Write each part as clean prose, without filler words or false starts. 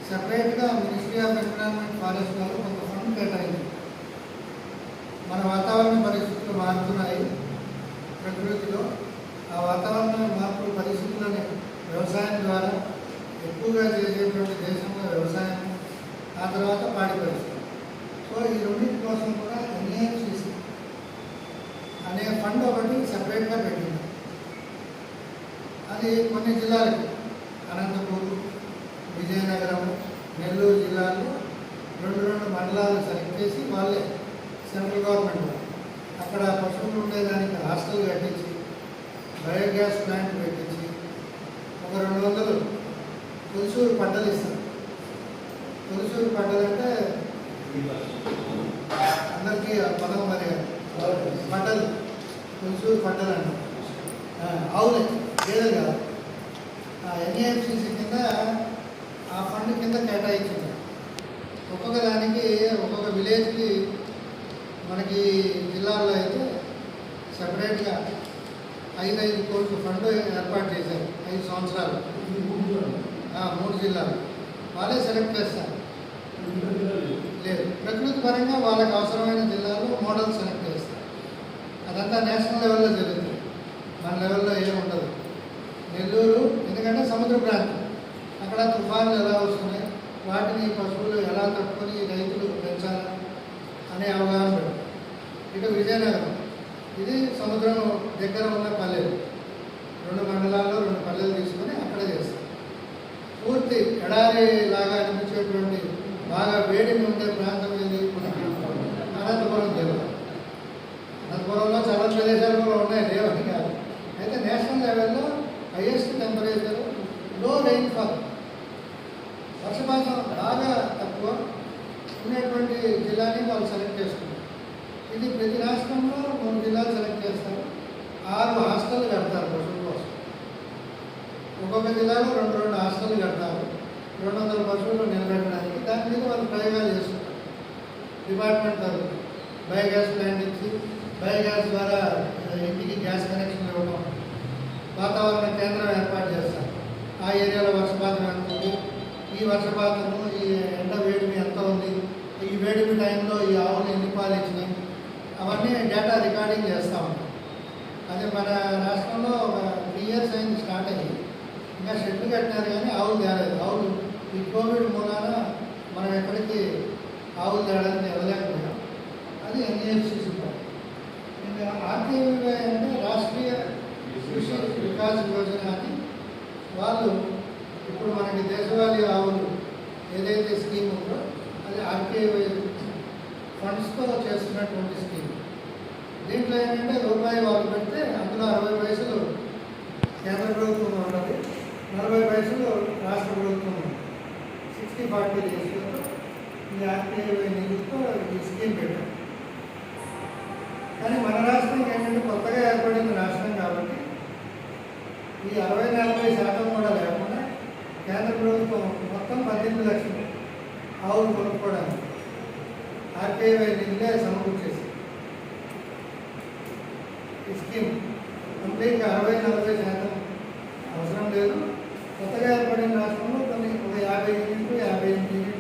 సెపరేట్గా ministry of environment forest వాళ్ళు కొంత ఫండ్ కేటాయింది. మన వాతావరణ పరిస్థితులు మారుతున్నాయి. ప్రకృతిలో ఆ వాతావరణ మార్పు పరిస్థితులని వ్యవసాయం ద్వారా ఎక్కువగా చేసేటువంటి దేశంలో వ్యవసాయం, ఆ తర్వాత పాడి పరిస్థితి. సో ఈ రెండింటి కోసం కూడా ఎన్ఏఎఫ్సిసి అనే ఫండ్ ఒకటి సపరేట్గా పెట్టింది. అది కొన్ని జిల్లాలకి అనంతపూర్, విజయనగరం, నెల్లూరు జిల్లాల్లో రెండు మండలాలు సెలెక్ట్ చేసి వాళ్ళే సెంట్రల్ గవర్నమెంట్ అక్కడ పశువులు ఉండేదానికి హాస్టల్ కట్టించి బయోగ్యాస్ ప్లాంట్ పెట్టించి ఒక 200 తొలిసూరు పంటలు ఇస్తారు. తొలిసూరు పంటలు అంటే అందరికీ పదం మరి పంటలు, తొలిసూరు పంటలు అంటారు. ఆవులే, గేదెలు కాదు. ఎన్ఏఎఫ్సిసి కింద ఆ ఫండ్ కింద కేటాయించింది. ఒక్కొక్క దానికి ఒక్కొక్క విలేజ్కి మనకి జిల్లాల్లో అయితే సపరేట్గా 5 కోట్ల ఫండ్ ఏర్పాటు చేశారు. 5 సంవత్సరాలు 3 జిల్లాలు వాళ్ళే సెలెక్ట్ చేస్తారు. లేదు, ప్రకృతి పరంగా వాళ్ళకి అవసరమైన జిల్లాలో మోడల్ సెలెక్ట్ చేస్తారు. అదంతా నేషనల్ లెవెల్లో జరుగుతుంది, మన లెవెల్లో ఏముండదు. నెల్లూరు ఎందుకంటే సముద్ర ప్రాంతం, అక్కడ తుఫాన్లు ఎలా వస్తున్నాయి, వాటిని పశువులు ఎలా తట్టుకొని రైతులు పెంచాలి అనే అవగాహన పెడతారు. ఇటు విజయనగరం, ఇది సముద్రం దగ్గర ఉన్న పల్లెలు, 2 మండలాల్లో 2 పల్లెలు తీసుకొని అక్కడ చేస్తారు. పూర్తి ఎడారి లాగా అనిపించేటువంటి బాగా వేడిని ఉండే ప్రాంతం ఏది? అనంతపురం జిల్లా. అనంతపురంలో చాలా ప్రదేశాలు కూడా ఉన్నాయి, లేవని కాదు. అయితే నేషనల్ లెవెల్లో హైయెస్ట్ టెంపరేచర్, లో రెయిన్ఫాల్, వర్షపాతం బాగా తక్కువ ఉండేటువంటి జిల్లాని వాళ్ళు సెలెక్ట్ చేసుకుంటారు. ఇది ప్రతి రాష్ట్రంలో 3 జిల్లాలు సెలెక్ట్ చేస్తారు. 6 హాస్టళ్ళు కడతారు పశువుల కోసం. ఒక్కొక్క జిల్లాలో 2 హాస్టళ్ళు కడతారు 200 పశువులు నిలబెట్టడానికి. దాని మీద వాళ్ళు ప్రయోగాలు చేస్తుంటారు. డిపార్ట్మెంట్ తరఫున బయోగ్యాస్ ప్లాంట్ ఇచ్చి బయోగ్యాస్ ద్వారా ఇంటికి గ్యాస్ కనెక్షన్ ఇవ్వడం, వాతావరణ కేంద్రం ఏర్పాటు చేస్తారు. ఆ ఏరియాలో వర్షపాతం ఎంత ఉంది, ఈ వర్షపాతము, ఈ ఎండ వేడిమి ఎంత ఉంది, ఈ వేడిమి టైంలో ఈ ఆవులు ఎన్ని పాలు ఇచ్చినాయి, అవన్నీ డేటా రికార్డింగ్ చేస్తూ ఉంటాం. అది మన రాష్ట్రంలో ఒక 3 ఇయర్స్ అయింది స్టార్ట్ అయ్యి, ఇంకా షెడ్లు కట్టినారు కానీ ఆవులు తేలేదు. ఆవులు ఈ కోవిడ్ మూలాన మనం ఎక్కడికి ఆవులు తేడానికి వెళ్ళలేకపోయాం. అది ఎన్ఏఎఫ్సిసి. ఇంకా ఆర్టీవీ అంటే రాష్ట్రీయ కృషి వికాస్ యోజన అని వాళ్ళు ఇప్పుడు మనకి దేశవాళీ ఆవులు ఏదైతే స్కీమ్ ఉందో అది ఆర్టీవై ఫండ్స్తో చేస్తున్నటువంటి స్కీమ్. దీంట్లో ఏంటంటే రూపాయి వాళ్ళు పెడితే అందులో 60 పైసలు కేంద్ర ప్రభుత్వం ఉన్నది, 40 పైసలు రాష్ట్ర ప్రభుత్వం ఉంది. 60-40 రేషియోతో ఈ ఆర్టీఐ నిధులతో ఈ స్కీమ్ పెట్టారు. కానీ మన రాష్ట్రం ఏంటంటే కొత్తగా ఏర్పడిన రాష్ట్రం కాబట్టి ఈ 60-40% కూడా లేకుండా కేంద్ర ప్రభుత్వం మొత్తం 18 లక్షలు ఆవులు కొనుక్కోవడానికి ఆర్టీఐ నిధులే సమకూర్చేసి ఈ స్కీమ్ కంప్లీట్గా 60-40% అవసరం లేదు. కొత్తగా ఏర్పడిన రాష్ట్రంలో కొన్ని ఒక 50 యూనిట్లు 58 యూనిట్లు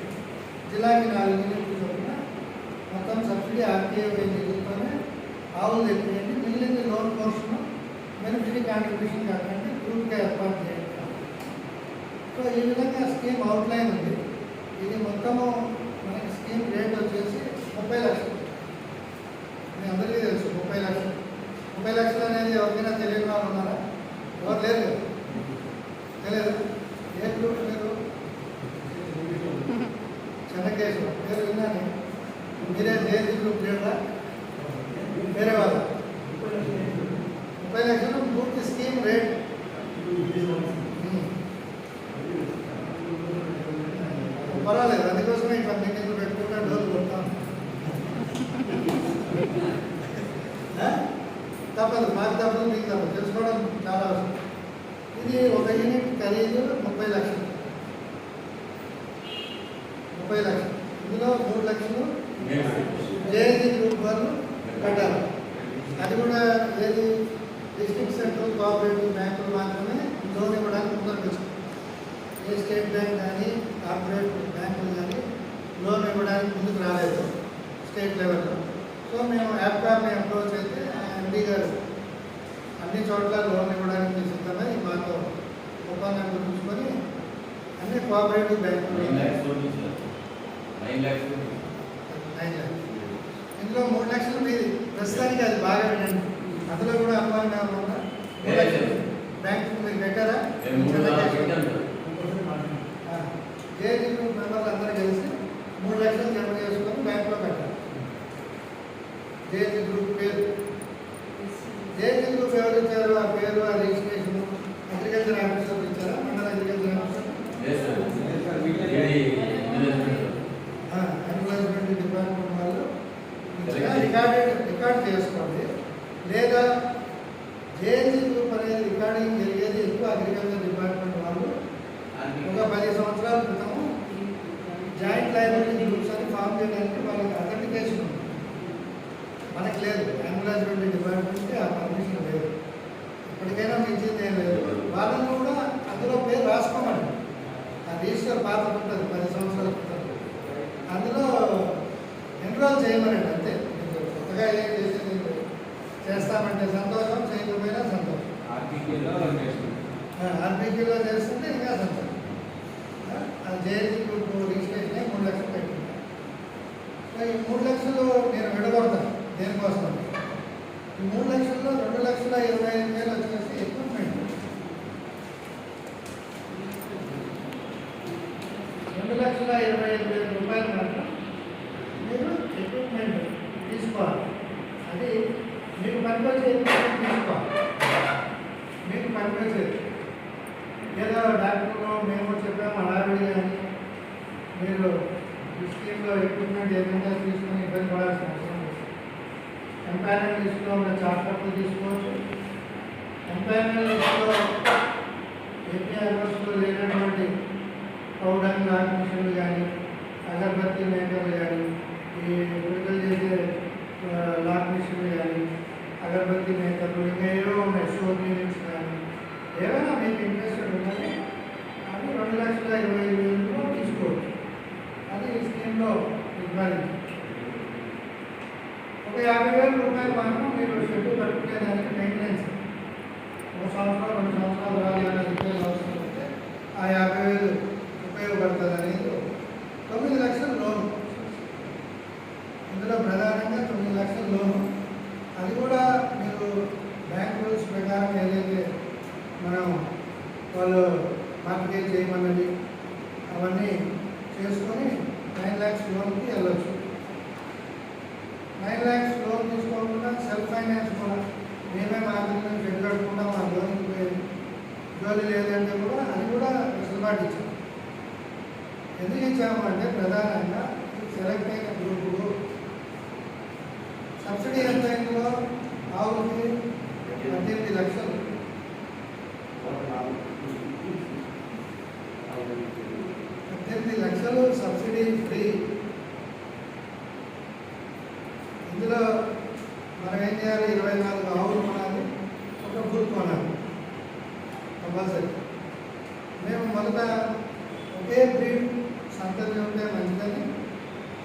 జిల్లాకి 4 యూనిట్లు చొప్పున మొత్తం సబ్సిడీ ఆర్టీఐ నిధులతోనే ఆవులు తెప్పియండి. మిగిలింది లోన్ పోర్షన్ బెనిఫిట్ కాంట్రిబ్యూషన్ కాకుండా గ్రూప్గా ఏర్పాటు చేయండి. సో ఈ విధంగా స్కీమ్ అవుట్లైన్ ఉంది. ఇది మొత్తము మనకి స్కీమ్ రేట్ వచ్చేసి 30 లక్షలు. మీ అందరికీ తెలుసు 30 లక్షలు. 30 లక్షలు అనేది ఎవరికైనా తెలియని వాళ్ళు ఉన్నారా? ఎవరు లేదు, తెలియదు. ఏ గ్రూప్ మీరు? చెన్నకేశ్వర పేరు విన్నాను. మీరే దేశీ గ్రూప్ లేదా వేరే వాళ్ళు? 30 లక్షలు పూర్తి స్కీమ్ రేట్. పర్వాలేదు, అందుకోసమే ఇట్లా మీటింగ్లు పెట్టుకుంటా డోర్లు కొడతాను. తప్పదు, మాకు తప్పదు, మీకు తప్పదు, తెలుసుకోవడం చాలా అవసరం. ఇది ఒక యూనిట్ ఖరీదు 30 లక్షలు. 30 లక్షలు. ఇందులో 3 లక్షలు జేఏసీ గ్రూప్ వాళ్ళు కట్టాలి. అది కూడా ఏది డిస్ట్రిక్ట్ సెంట్రల్ కోఆపరేటివ్ బ్యాంకులు మాత్రమే లోన్ ఇవ్వడానికి ముందరకు వచ్చింది. ఏ స్టేట్ బ్యాంక్ కానీ కార్పొరేట్ అన్ని చోట్ల లోన్ ఇవ్వడానికి సిద్ధమై మాతో ఒప్పందం గుర్తుంచుకొని అన్ని కోఆపరేటివ్ బ్యాంకులు 9 lakhs. ఇందులో 3 లక్షలు మీది ప్రస్తుతానికి అది బాగా వినండి. అందులో కూడా అనుమానం ఉందా? బ్యాంకు మీరు పెట్టారా? జేఏసీ గ్రూప్ మెంబర్లు అందరూ కలిసి 3 లక్షలు జమ చేసుకొని బ్యాంకులో పెట్టాలి. జేఏసీ గ్రూప్ పేరు, జేఏసీ గ్రూప్ ఎవరు ఇచ్చారు? ఆ పేరు, ఆ రిజిస్ట్రేషన్ అగ్రికల్చర్ ఆఫీసర్ ఇచ్చారా? మండల అగ్రికల్చర్ ఆఫీసర్, ఎంప్లాయ్మెంట్ డిపార్ట్మెంట్ వాళ్ళు రికార్డ్ చేసుకోండి. లేదా జేఏసీ గ్రూప్ అనేది రికార్డింగ్ జరిగేది ఎక్కువ అగ్రికల్చర్ డిపార్ట్మెంట్ వాళ్ళు ఒక 10 సంవత్సరాల క్రితం జాయింట్ లైబ్రరీ గ్రూప్స్ అని ఫామ్ చేయడానికి వాళ్ళకి అథెంటికేషన్ ఉంది. మనకి లేదు, ఎంప్లాయ్మెంట్ డిపార్ట్మెంట్కి ఆ పర్మిషన్ లేదు. ఇప్పటికైనా మించింది ఏం లేదు. వాళ్ళని కూడా అందులో పేరు రాసుకోమండి. ఆ రిజిస్టర్ పాత ఉంటుంది 10 సంవత్సరాల క్రితం, అందులో ఎన్రోల్ చేయమనండి. అంతే, కొత్తగా ఏం చేసేది చేస్తామంటే సంతోషం, చేయకపోయినా సంతోషం. ఆర్బీకేలో చేస్తుంటే ఇంకా సంతోషం. ఆ జేఏసీ గ్రూప్ రిజిస్ట్రేషన్ 3 లక్షలు పెట్టింది. ఈ 3 లక్షలు నేను విడగొడతాను. దేనికోసం? ఈ 3 లక్షల్లో 2,25,000 వచ్చేసి ఎక్విప్మెంట్. 2,25,000 రూపాయలు మాత్రం మీరు ఎక్విప్మెంట్ తీసుకోవాలి. అది మీకు పనికొచ్చే ఎక్విప్మెంట్ తీసుకోవాలి. మీకు పనికొచ్చేది ఏదో డాక్టర్లో మేము చెప్పాము హడావిడి కానీ మీరు ఈ స్కీమ్లో ఎక్విప్మెంట్ ఏదైనా తీసుకుని ఇబ్బంది పడాల్సిన అవసరం లేదు. ఎంపైర్మెంట్ లిస్టులో ఉన్న చార్టర్లు తీసుకోవచ్చు. ఎంపైర్మెంట్ లిస్టులో ఏపీఆర్ఎస్లో లేనటువంటి పౌడర్ లాక్ మిషన్లు కానీ, అగరబత్తి మేకర్లు కానీ, ఈ పిల్లలు చేసే లాక్ మిషన్లు కానీ, అగరబత్తి మేకర్లు ఇంకా ఏవో ఉన్నాయి, షోర్ యూనిట్స్ కానీ, ఏమైనా మీకు ఇంట్రెస్ట్ ఉందని అది 2,25,000 తీసుకోవచ్చు. అది ఈ స్కీమ్లో ఇవ్వాలి. ఒక 50,000 రూపాయలు మాత్రం మీరు షెడ్యూల్ కట్టుకునేదానికి మెయింటెనెన్స్ 1 సంవత్సరం 2 సంవత్సరాలు రాలి రిపేర్ అవసరం వస్తే ఆ 50,000 ఉపయోగపడుతుంది అనేది. 9 లక్షల లోను, ఇందులో ప్రధానంగా 9 లక్షల లోను. అది కూడా మీరు బ్యాంక్ రూల్స్ ప్రకారం ఏదైతే మనం వాళ్ళు మార్కెట్ చేయమన్నది అవన్నీ చేసుకొని 9 lakhs లోన్కి వెళ్ళొచ్చు. 9 lakhs లోన్ తీసుకోకుండా సెల్ఫ్ ఫైనాన్స్ కూడా మేమే మార్కెట్ షెడ్ కట్టుకుంటా మా లోన్కి పోయేది జోలి లేదంటే కూడా అది కూడా వెసులుబాటు ఇచ్చాం. ఎందుకు ఇచ్చాము అంటే ప్రధానంగా సెలెక్ట్ అయిన గ్రూపులు సబ్సిడీ ఎంత అయిందో ఆవులకి 18 లక్షలు, 18 లక్షలు సబ్సిడీ ఫ్రీ. ఇందులో మనం ఏం చేయాలి? 24 ఆవులు కొనాలి, ఒక బుల్ కొనాలి కంపల్సరీ. మేము మొదట ఒకే బ్రీడ్ సంతతి ఉంటే మంచిదని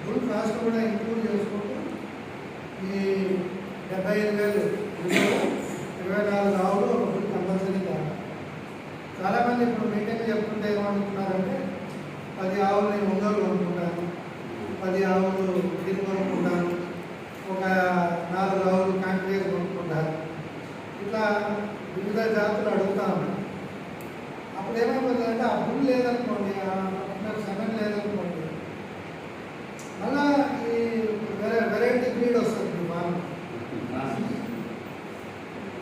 బుల్ కాస్ట్ కూడా ఇంక్లూడ్ చేసుకుంటూ ఈ 75,000 24 ఆవులు ఒక బుల్ కంపల్సరీ కావాలి. చాలామంది ఇప్పుడు మీటింగ్ చెప్తుంటే ఏమనుకుంటున్నారంటే 10 ఆవులు ఒంగోలు కొనుక్కుంటాను, 10 ఆవులు గిరి కొనుక్కుంటాను, ఒక 4 ఆవులు కాంక్రీట్ కొనుక్కుంటారు. ఇట్లా వివిధ జాతులు అడుగుతా ఉన్నాను. అప్పుడు ఏమైపోతుందంటే ఆ బుల్ లేదనుకోండి, ఆ సెమెన్ లేదనుకోండి, మళ్ళా ఈ వెరైటీ బ్రీడ్ వస్తుంది. ఫార్మ్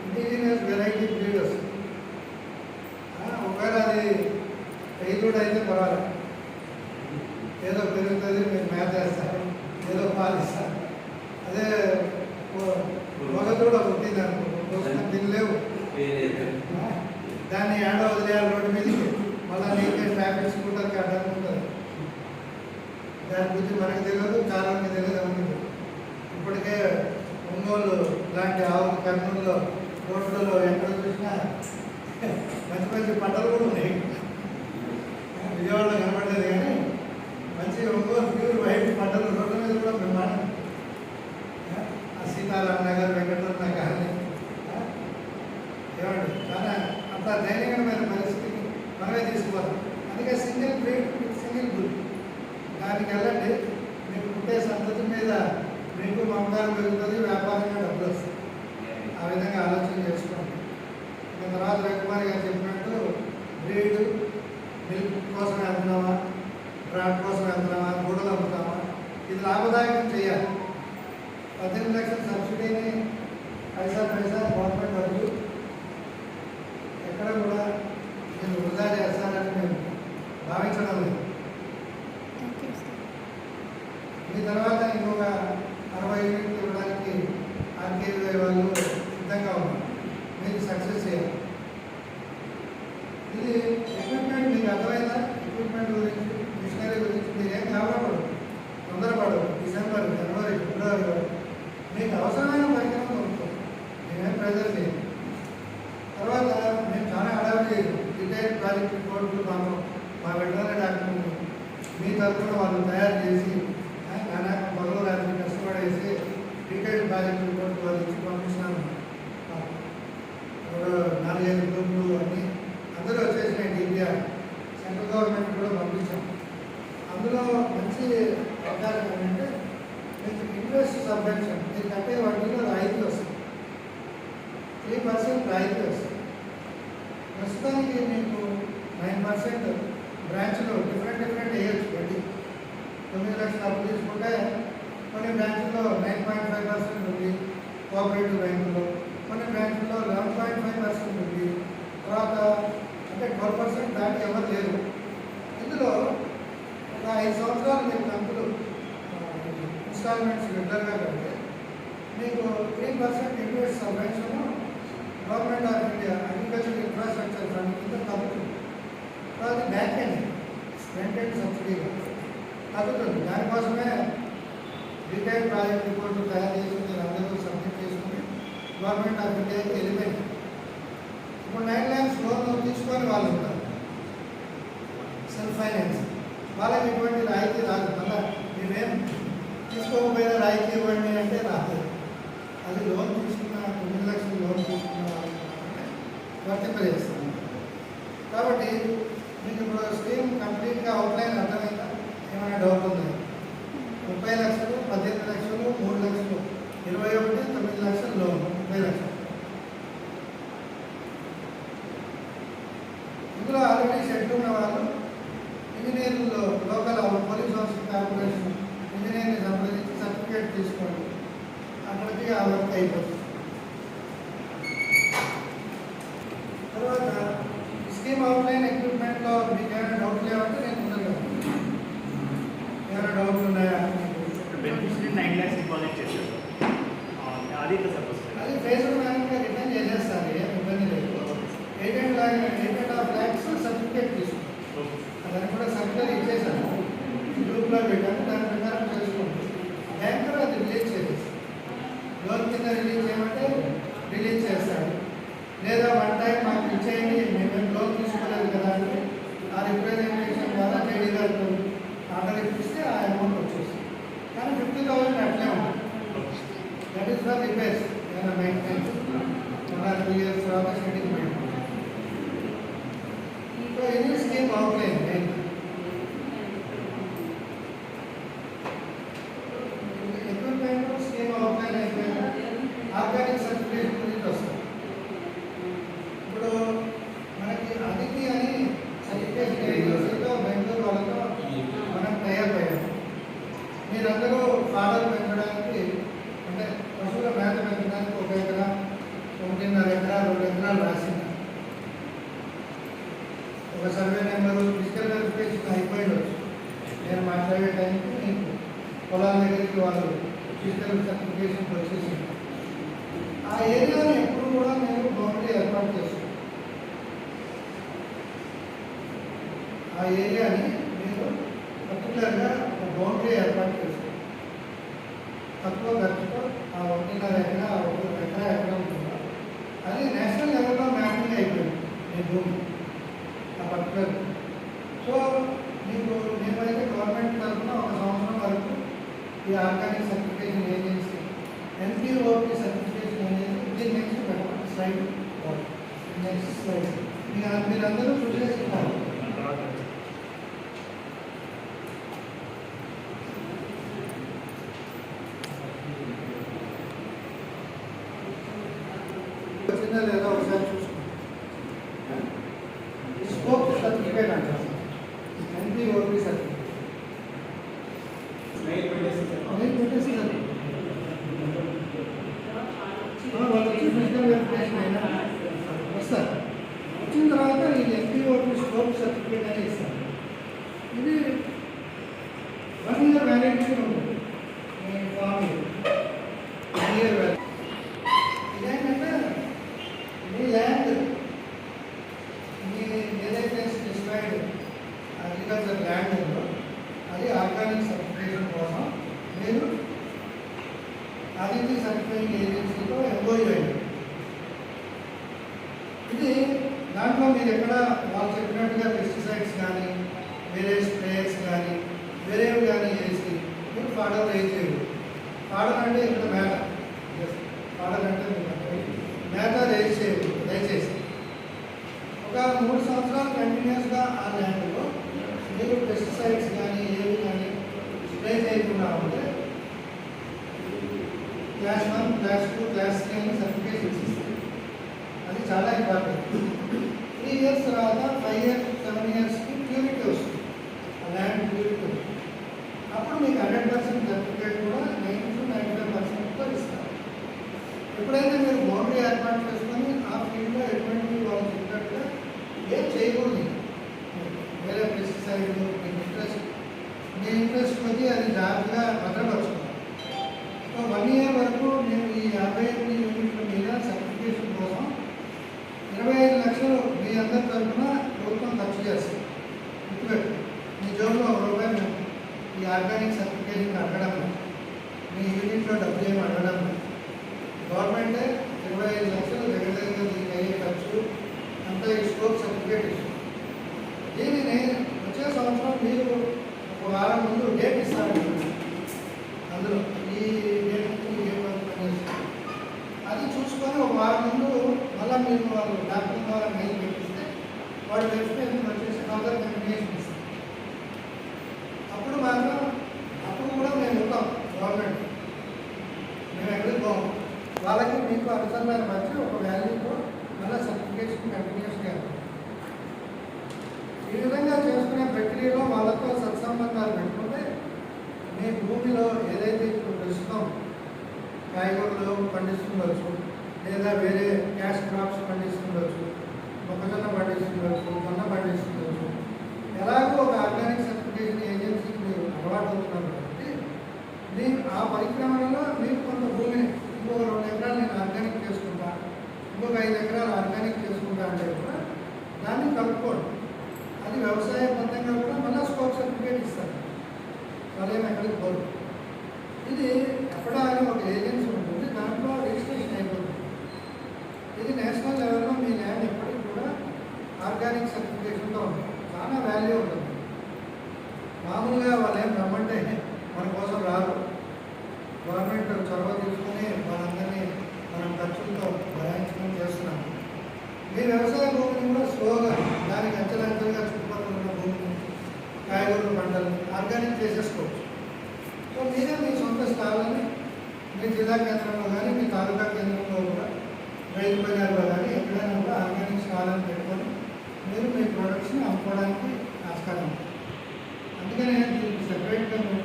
ఇండిజినియస్ వెరైటీ బ్రీడ్ వస్తుంది. ఒకవేళ అది పెయిల్డ్ అయితే పర్వాలేదు, ఏదో పెరుగుతుంది, మీరు మేత వేస్తారు, ఏదో పాలు ఇస్తారు. అదే మగతోడు పుట్టింది అనుకో, తినలేవు, దాన్ని ఏడో వదిలేయాలి రోడ్డు మీదకి. మళ్ళీ నీకే ట్రాఫిక్ స్కూటర్కి అడ్డం ఉంటుంది. దాని గురించి మనకు తెలియదు, కాలానికి తెలియదు, అవన్నీ. ఇప్పటికే ఒంగోలు లాంటి ఆవులు కర్నూలులో రోడ్లలో ఎక్కడ చూసినా మంచి మంచి పంటలు కూడా ఉన్నాయి. విజయవాడలో కనబడలేదు కానీ మంచి ఒంగోలు ప్యూర్ వైట్ పంటలు రోడ్ల మీద కూడా బ్రహ్మాండం. ఆ సీతారాం నగర్, వెంకటరమణ కానీ అమ్మకాలు పెరుగుతుంది, వ్యాపారంగా డబ్బులు వస్తుంది. ఆ విధంగా ఆలోచన చేసుకోండి. ఇంకా తర్వాత రవికుమార్ గారు చెప్పినట్టు బ్రీడ్ మిల్క్ కోసం వెళ్తున్నామా, బ్రాడ్ కోసం వెళ్తున్నామా, గూడలు అమ్ముతామా, ఇది లాభదాయకం చేయాలి. 18 లక్షల సబ్సిడీని పైసా గవర్నమెంట్ డబ్బులు ఎక్కడ కూడా నేను వృధా చేస్తానని మేము భావించడం లేదు. ఈ తర్వాత ఇంకొక 60 యూనిట్లు ఇవ్వడానికి ఆర్కేవై వాళ్ళు సిద్ధంగా ఉన్నారు. మీరు సక్సెస్ చేయాలి. ఇది ఎక్విప్మెంట్ మీకు అర్థమైందా? ఎక్విప్మెంట్ గురించి, మిషనరీ గురించి మీరేం కావాలపడదు, తొందరపడదు. డిసెంబర్, జనవరి, ఫిబ్రవరి వరకు మీకు అవసరమైన పరికరం దొరుకుతుంది. నేనేం ప్రెజర్ చేయను. తర్వాత మేము చాలా అడాప్ట్ చేయదు. డీటెయిల్ ప్రాజెక్ట్ రిపోర్ట్లు మా వెటనరీ డాక్టర్లు మీ తరఫున వాళ్ళు తయారు చేసి మొదలు రాత్రి కష్టపడేసి డీటెయిల్ ప్రాజెక్ట్ రిపోర్ట్ వాళ్ళు ఇచ్చి పంపిస్తున్నాను. 4-5 గ్రూపులు అన్నీ అందరూ వచ్చేసినాయి. డిపిఆర్ సెంట్రల్ గవర్నమెంట్ కూడా పంపించాం. అందులో మంచి అవకాశం ఏంటంటే మీకు ఇంట్రెస్ట్ సబ్వెన్షన్, మీరు కట్టే వడ్డీలో రాయితీ వస్తుంది. 3% రాయితీ వస్తుంది. ప్రస్తుతానికి మీకు 9% బ్రాంచ్లో డిఫరెంట్ వేయచ్చు వడ్డీ. 9 లక్షలు అప్పు తీసుకుంటే కొన్ని బ్రాంచ్లో 9.5% ఉంది, కోఆపరేటివ్ బ్యాంకులో కొన్ని బ్రాంచ్లో 11.5% ఉంది. తర్వాత అంటే 12% దాటి ఎవరు లేరు. ఇందులో ఒక 5 సంవత్సరాలు మీకు కంతులు ఇన్స్టాల్మెంట్స్ రెగ్యులర్గా కడితే మీకు 3% interest subvention government of India agriculture infrastructure fund కింద తగ్గుతుంది. తర్వాత బ్యాక్ ఎండ్ సబ్సిడీగా తగ్గుతుంది. దానికోసమే డీటెయిల్ ప్రాజెక్ట్ రిపోర్ట్లు తయారు చేసి మీరు అందరూ సబ్మిట్ చేసుకుని గవర్నమెంట్ ఆఫ్ ఇండియాకి వెళ్ళిపోయింది. ఇప్పుడు 9 lakhs లోన్ తీసుకొని వాళ్ళు ఉంటారు సెల్ఫ్ ఫైనాన్స్. వాళ్ళకి ఎటువంటి రాయితీ రాదు. మళ్ళీ మేమేం తీసుకోకపోయినా రాయితీ ఇవ్వండి అంటే రాదు. అది లోన్ తీసుకున్న 9 లక్షలు లోన్ తీసుకున్న వర్తింపజేస్తాం. కాబట్టి మీకు ఇప్పుడు స్కీమ్ కంప్లీట్గా అవుట్లైన్ అర్థమైందా? ఏమైనా డౌట్ ఉందా? 30 లక్షలు, 18 లక్షలు, 3 లక్షలు, 21, 9 లక్షలు లోన్, 30 లక్షలు. ఇందులో ఆల్రెడీ షెడ్ ఉన్న వాళ్ళు ఇంజనీర్లు లోకల్ పోలీస్ హౌసింగ్ కార్పొరేషన్ ఇంజనీర్ని సంప్రదించి సర్టిఫికేట్ తీసుకోండి. అక్కడికి ఆ వర్క్ అయిపోతుంది. తర్వాత స్కీమ్ అవుట్లైన్ ఎక్విప్మెంట్లో మీకు ఏమైనా డౌట్ లేవంటే నేను ముందుగా ఏమైనా డౌట్లు ఉన్నాయా? బెనిఫిషియరీ 9 lakhs డిపాజిట్ చేశారు. అది ఫేజ్డ్ మేనర్గా రిటర్న్ చేసేస్తారు. ఏం ఇబ్బంది లేదు. 8.5 lakhs సర్టిఫికేట్ తీసుకుంటాం. దాన్ని కూడా సర్టిఫికేట్ ఇచ్చేసాను, గ్రూప్లో పెట్టాను. దాని ప్రకారం చేసుకోండి. బ్యాంకులో అది రిలీజ్ చేసేసి లోన్ కింద రిలీజ్ చేయమంటే రిలీజ్ చేస్తాడు. లేదా 1 time మాకు ఇచ్చేయండి, మేము లోన్ తీసుకోలేదు కదా అంటే ఆ రిప్రజెంటేషన్ ద్వారా జేడీ గారు ఆర్డర్ ఇప్పిస్తే ఆ అమౌంట్ వచ్చేస్తుంది. కానీ 50,000 అట్లే ఉంటుంది. దట్ ఈస్ ఫర్ రిపేర్స్, ఏమైనా మెయింటెనెన్స్, 2 years తర్వాత షెడ్యూల్ మెయింటెనెన్స్. సో ఇది scheme outline. Equipment scheme outline అయిపోయింది. ఆర్గానిక్ సర్టిఫికేషన్ గురించి వస్తుంది. ఇప్పుడు మనకి అదితి అని సర్టిఫికేషన్ ఏజెన్సీతో బెంగళూరు వాళ్ళతో మనం తయారు అయ్యాము. మీరందరూ ఫాడర్ పెంచడానికి అంటే పశువుల మేత పెంచడానికి 1 ఎకరా, 1.5 ఎకరా, 2 ఎకరాలు రాసింది. ఒక సర్వే నెంబరు ఫిజికల్ వెరిఫికేషన్ అయిపోయిండొచ్చు. నేను మాట్లాడే టైంకి మీకు పొలాల దగ్గరికి వాళ్ళు ఫిజికల్ సర్టిఫికేషన్కి వచ్చేసి ఆ ఏరియాని ఎప్పుడు కూడా నేను బౌండరీ ఏర్పాటు చేస్తాను. ఆ ఏరియాని మీరు పర్టికులర్గా ఒక బౌండరీ ఏర్పాటు చేస్తాను. తక్కువ ఖర్చుతో ఆ 1.5 ఎకరా, 1 ఎకరా ఎక్కడ ఉంటుందో అది నేషనల్ లెవెల్లో మ్యాపింగ్ అయిపోయింది మీ భూమి ఆ పర్టికులర్. సో మీకు మేమైతే గవర్నమెంట్ తరఫున 1 సంవత్సరం వరకు ఈ organic certification agency NPOP certification agency దీని నెక్స్ట్ పెట్టాలి. స్లైడ్ నెక్స్ట్ స్లైడ్ మీరందరూ చూసేస్తున్నారు. వ్యాలిడిటీ ఉంటుంది మీ ఫామ్ 1 ఇయర్ వ్యాలిడిటీ. ఇదేంటంటే మీ ల్యాండ్ మీ ఏదైతే స్పెసిఫైడ్ అగ్రికల్చర్ ల్యాండ్ ఉందో అది ఆర్గానిక్ సర్టిఫికేషన్ కోసం మీరు ఆర్గానిక్ సర్టిఫైయింగ్ ఏజెన్సీతో ఎంఓయూ అయ్యారు. ఇది దాంట్లో మీరు ఎక్కడ వాళ్ళు చెప్పినట్టుగా పెస్టిసైడ్స్ కానీ వేరే స్ప్రేయర్స్ కానీ వేరేవి కానీ వేసి మీరు ఫాడర్ రేజ్ చేయరు. ఫాడర్ అంటే ఇక్కడ మేత, ఫాడర్ అంటే మేత రేజ్ చేయరు. దయచేసి ఒక 3 సంవత్సరాలు కంటిన్యూస్గా ఆ ల్యాండ్లో మీరు పెస్టిసైడ్స్ కానీ ఏవి కానీ స్ప్రే చేయకుండా ఉంటే క్లాస్ 1, క్లాస్ 2, క్లాస్ 3 అని సర్టిఫికేషన్స్ ఇస్తుంది. అది చాలా ఇంపార్టెంట్. 3 ఇయర్స్ తర్వాత 5 ఇయర్స్ 7 ఇయర్స్కి ప్యూరిటీ వస్తుంది, ఆ ల్యాండ్ ప్యూరిటీ వస్తుంది. అప్పుడు మీకు 100% సర్టిఫికేట్ కూడా 90-95%తో ఇస్తారు. ఎప్పుడైతే మీరు బౌండరీ ఏర్పాటు చేసుకొని ఆ ఫీల్డ్లో ఎటువంటి వాళ్ళు చెప్పినట్టుగా ఏం చేయకూడదు. వేరే పెస్టిసైడ్ మీ ఇంట్రెస్ట్ కొద్దీ అది జాగ్రత్తగా భద్రపరచుకోవాలి. సో 1 ఇయర్ వరకు నేను ఈ 58 యూనిట్ల మీద సర్టిఫికేషన్ కోసం 25 లక్షలు మీ అందరి తరఫున ప్రభుత్వం ఖర్చు చేస్తుంది. గుర్తుపెట్టు, మీ జోబులో ₹1 ఈ ఆర్గానిక్ సర్టిఫికేషన్ అడగడం, మీ యూనిట్లో డబ్బులు ఏమి అడగడం. గవర్నమెంటే 25 లక్షలు దగ్గర దీనికి అయ్యే ఖర్చు అంతా ఈ స్కోప్ సర్టిఫికేట్ ఇస్తుంది. దీనిని వచ్చే సంవత్సరం మీరు ఒక వారం ముందు డేట్ ఇస్తారు. అందులో ఈ డేట్కి అది చూసుకొని ఒక వారం ముందు మళ్ళీ మీరు వాళ్ళు డాక్టర్ ద్వారా మెయిల్ పెట్టిస్తే వాడు వెరిఫికేషన్ వచ్చేసి ఫర్దర్ కమ్యూనికేషన్ ఇస్తారు. అప్పుడు మాత్రం అప్పుడు కూడా మేము ఉంటాం. గవర్నమెంట్ మేము ఎక్కడికి పోము. వాళ్ళకి మీకు అనుసంధానం వచ్చి ఒక వాల్యూతో మళ్ళీ సర్టిఫికేషన్ కంటిన్యూస్గా ఈ విధంగా చేసుకునే ప్రక్రియలో వాళ్ళతో సత్సంబంధాలు పెట్టుకుంటే మీ భూమిలో ఏదైతే ఇప్పుడు ప్రస్తుతం కాయగూరలు పండిస్తుండొచ్చు, లేదా వేరే క్యాష్ క్రాప్స్ పండిస్తుండొచ్చు, మొక్కజొన్న పండిస్తుండొచ్చు, జొన్న పండిస్తుండొచ్చు, ఎలాగో ఒక ఆర్గానిక్ సర్టిఫికేషన్ ఏజెన్సీకి మీరు అలవాటు అవుతున్నారు కాబట్టి మీరు ఆ పరిక్రమణలో మీరు కొంత భూమిని ఇంకొక 2 ఎకరాలు నేను ఆర్గానిక్ చేసుకుంటా, ఇంకొక 5 ఎకరాలు ఆర్గానిక్ చేసుకుంటా అంటే కూడా దాన్ని కలుపుకోండి. అది వ్యవసాయబద్ధంగా కూడా మళ్ళీ స్కోప్ సర్టిఫికేట్ ఇస్తారు. వాళ్ళేమో ఎక్కడికి పోరు. ఇది ఎక్కడ అని ఒక ఏజెన్సీ ఉంటుంది, దాంట్లో రిజిస్ట్రేషన్ అయిపోతుంది. ఇది నేషనల్ లెవెల్లో మీ ల్యాండ్ ఎప్పటికి కూడా ఆర్గానిక్ సర్టిఫికేషన్తో ఉంటుంది. చాలా వాల్యూ ఉంటుంది. మామూలుగా వాళ్ళు ఏం రమ్మంటే మన కోసం రారు. గవర్నమెంట్ చొరవ తీసుకొని వాళ్ళందరినీ మనం ఖర్చులతో భరాయించడం చేస్తున్నాం. మీ వ్యవసాయ భూమిని కూడా స్లోగా దానికి అంచెలంచెలుగా చుట్టుపక్కల ఉన్న భూమిని కాయగూరల పంటల్ని ఆర్గానిక్ చేసేసుకోవచ్చు. సో మీరే మీ సొంత స్థలాన్ని మీ జిల్లా కేంద్రంలో కానీ మీ తాలూకా కేంద్రంలో కూడా రైతు బజార్లో కానీ ఎక్కడైనా కూడా ఆర్గానిక్ స్థలాన్ని పెట్టుకొని మీరు మీ ప్రొడక్ట్స్ని అమ్ముకోవడానికి ఆస్కారం ఉంది. అందుకనే దీనికి సెపరేట్గా మేము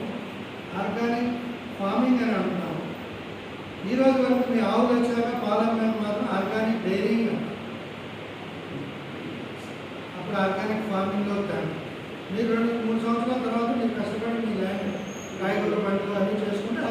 ఆర్గానిక్ ఫార్మింగ్ అని అంటున్నాము. ఈ రోజు వరకు మీ ఆవులు వచ్చాక పాలమ్మకు మాత్రం ఆర్గానిక్ డైరీయింగ్, అప్పుడు ఆర్గానిక్ ఫార్మింగ్లో కానీ మీరు 2-3 సంవత్సరాల తర్వాత మీరు కష్టపడి మీ ల్యాండ్ కాయగూర పంటలు అవి చేసుకుంటే